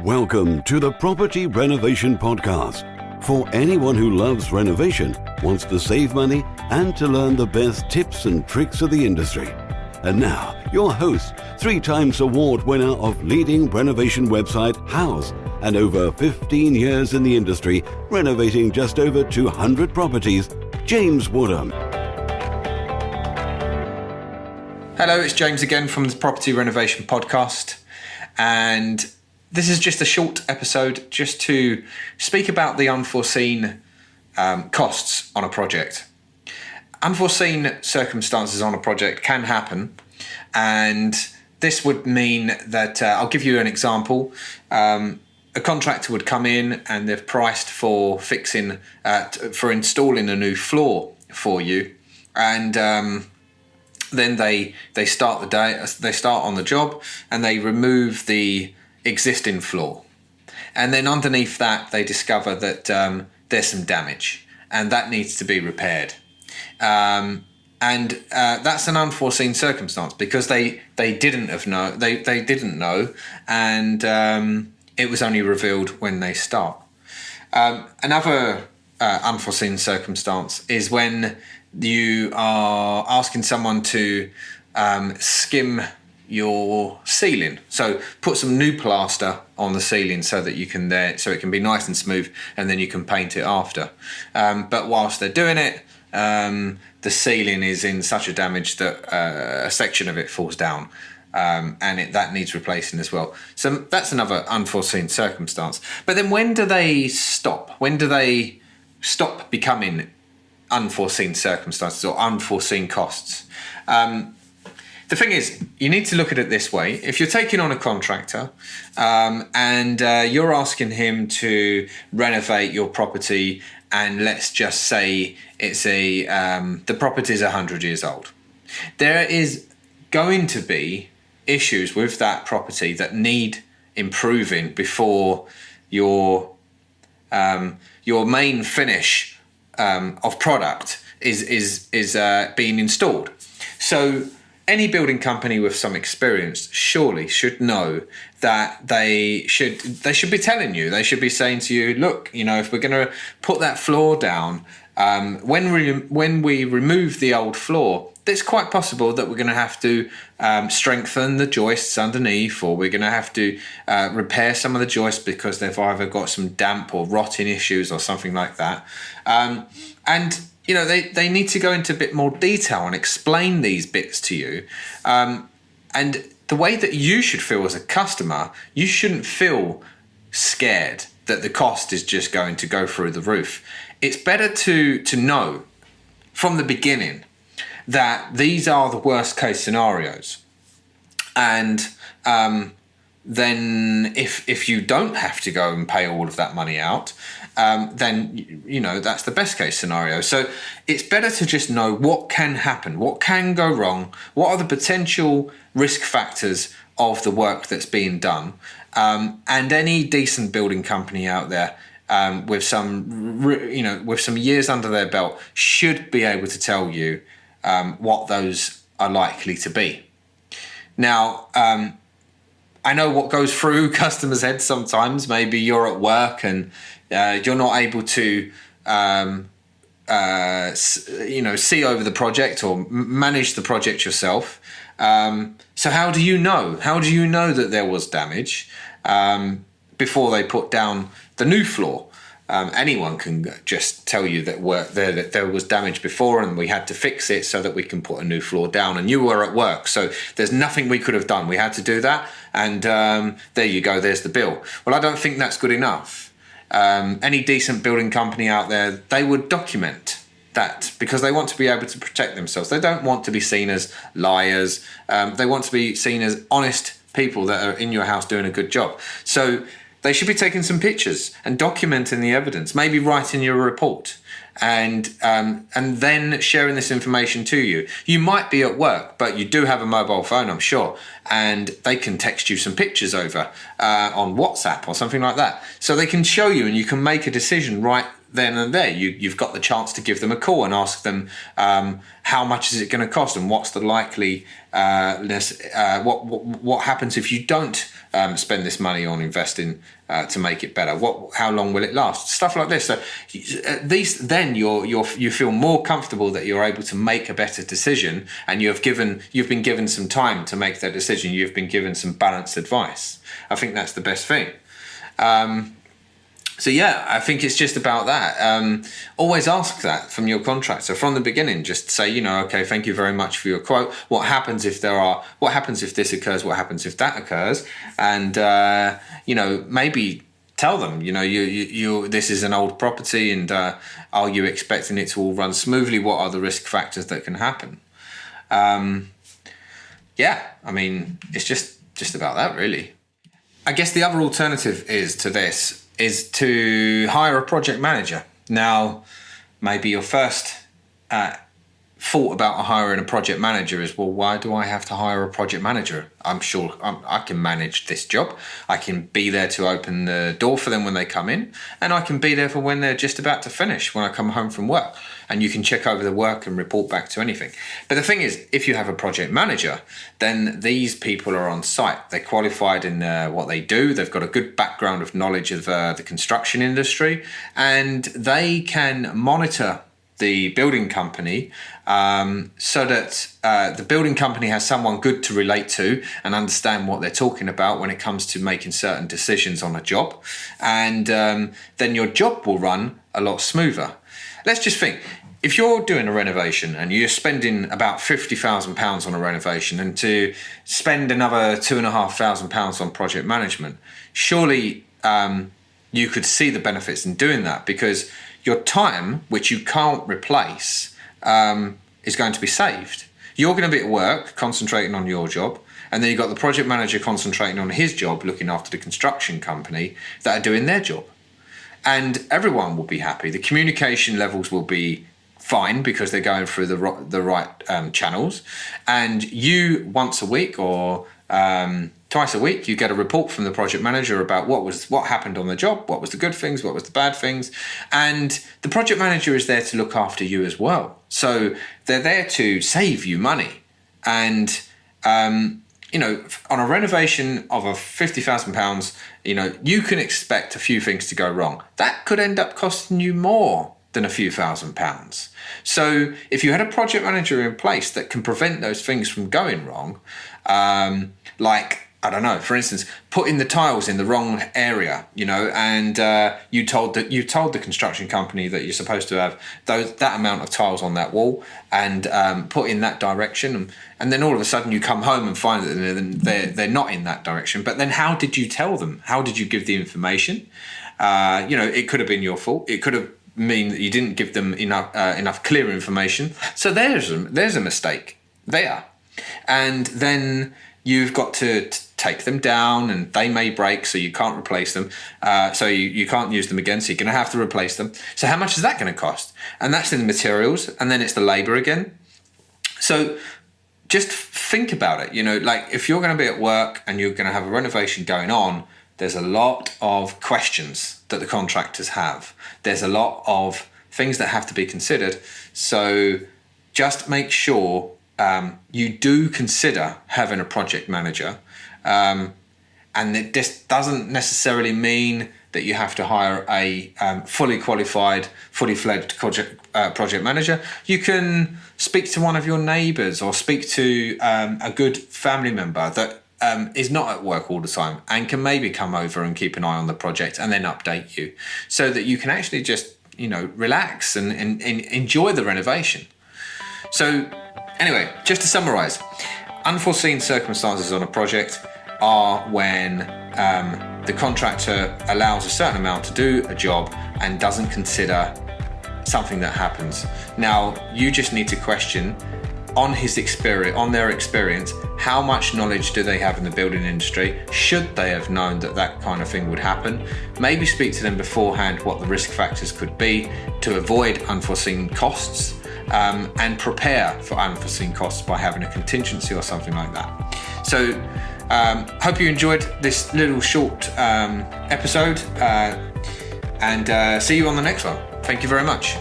Welcome to the Property Renovation Podcast. For anyone who loves renovation, wants to save money, and to learn the best tips and tricks of the industry. And now, your host, 3 times award winner of leading renovation website House, and over 15 years in the industry, renovating just over 200 properties, James Woodham. Hello, it's James again from the Property Renovation Podcast, and this is just a short episode just to speak about the unforeseen costs on a project. Unforeseen circumstances on a project can happen, and this would mean that I'll give you an example. A contractor would come in and they've priced for installing a new floor for you, and then they start on the job and they remove the existing floor, and then underneath that they discover that there's some damage and that needs to be repaired, and that's an unforeseen circumstance because they didn't know, and it was only revealed when they start. Another unforeseen circumstance is when you are asking someone to skim your ceiling, so put some new plaster on the ceiling so that so it can be nice and smooth, and then you can paint it after. But whilst they're doing it, the ceiling is in such a damage that a section of it falls down, and that needs replacing as well. So that's another unforeseen circumstance. But then when do they stop? When do they stop becoming unforeseen circumstances or unforeseen costs? The thing is, you need to look at it this way. If you're taking on a contractor and you're asking him to renovate your property, and let's just say the property is 100 years old, there is going to be issues with that property that need improving before your main finish of product is being installed. So any building company with some experience surely should know that they should be telling you, they should be saying to you, look, if we're going to put that floor down, when we remove the old floor, it's quite possible that we're going to have to strengthen the joists underneath, or we're going to have to repair some of the joists because they've either got some damp or rotting issues or something like that. And they need to go into a bit more detail and explain these bits to you. And the way that you should feel as a customer, you shouldn't feel scared that the cost is just going to go through the roof. It's better to know from the beginning that these are the worst case scenarios. And then if you don't have to go and pay all of that money out, then that's the best case scenario. So it's better to just know what can happen, what can go wrong, what are the potential risk factors of the work that's being done, and any decent building company out there with some years under their belt should be able to tell you what those are likely to be. Now, I know what goes through customers' heads sometimes. Maybe you're at work and you're not able to, see over the project or manage the project yourself. So how do you know? How do you know that there was damage before they put down the new floor? Anyone can just tell you that there was damage before and we had to fix it so that we can put a new floor down, and you were at work, so there's nothing we could have done. We had to do that, and there you go, there's the bill. Well, I don't think that's good enough. Any decent building company out there, they would document that because they want to be able to protect themselves. They don't want to be seen as liars. They want to be seen as honest people that are in your house doing a good job. So they should be taking some pictures and documenting the evidence, maybe writing your report, and then sharing this information to you. You might be at work, but you do have a mobile phone, I'm sure, and they can text you some pictures over on WhatsApp or something like that. So they can show you, and you can make a decision right then and there. You've got the chance to give them a call and ask them how much is it going to cost and what's the likely what happens if you don't spend this money on investing to make it better. How long will it last? Stuff like this. So then you feel more comfortable that you're able to make a better decision, and you've been given some time to make that decision. You've been given some balanced advice. I think that's the best thing. So yeah, I think it's just about that. Always ask that from your contractor from the beginning. Just say, okay, thank you very much for your quote. What happens if this occurs? What happens if that occurs? And maybe tell them, this is an old property, and are you expecting it to all run smoothly? What are the risk factors that can happen? It's just about that, really. I guess the other alternative is to hire a project manager. Now, maybe your first thought about hiring a project manager is, well, why do I have to hire a project manager? I'm sure I can manage this job. I can be there to open the door for them when they come in, and I can be there for when they're just about to finish, when I come home from work. And you can check over the work and report back to anything. But the thing is, if you have a project manager, then these people are on site. They're qualified in what they do. They've got a good background of knowledge of the construction industry, and they can monitor the building company so that the building company has someone good to relate to and understand what they're talking about when it comes to making certain decisions on a job. And then your job will run a lot smoother. Let's just think, if you're doing a renovation and you're spending about £50,000 on a renovation, and to spend another £2,500 on project management, surely you could see the benefits in doing that, because your time, which you can't replace, is going to be saved. You're going to be at work concentrating on your job, and then you've got the project manager concentrating on his job, looking after the construction company that are doing their job. And everyone will be happy. The communication levels will be fine because they're going through the right channels. And you, once a week or twice a week, you get a report from the project manager about what happened on the job, what was the good things, what was the bad things. And the project manager is there to look after you as well. So they're there to save you money. And on a renovation of £50,000, you can expect a few things to go wrong. That could end up costing you more than a few £1,000s. So if you had a project manager in place that can prevent those things from going wrong, for instance, putting the tiles in the wrong area, and you told the construction company that you're supposed to have that amount of tiles on that wall, and put in that direction, and then all of a sudden you come home and find that they're not in that direction. But then how did you tell them? How did you give the information? It could have been your fault. It could have mean that you didn't give them enough clear information. So there's a mistake there, and then you've got to take them down, and they may break, so you can't replace them. So you can't use them again, so you're going to have to replace them. So how much is that going to cost? And that's in the materials, and then it's the labour again. So just think about it. If you're going to be at work and you're going to have a renovation going on, there's a lot of questions that the contractors have. There's a lot of things that have to be considered. So just make sure you do consider having a project manager. And this doesn't necessarily mean that you have to hire a fully qualified, fully fledged project manager. You can speak to one of your neighbours, or speak to a good family member that is not at work all the time and can maybe come over and keep an eye on the project and then update you, so that you can actually just relax and enjoy the renovation. So anyway, just to summarise, unforeseen circumstances on a project are when the contractor allows a certain amount to do a job and doesn't consider something that happens. Now, you just need to question on their experience, how much knowledge do they have in the building industry? Should they have known that kind of thing would happen? Maybe speak to them beforehand what the risk factors could be to avoid unforeseen costs, and prepare for unforeseen costs by having a contingency or something like that. So hope you enjoyed this little short episode, and see you on the next one. Thank you very much.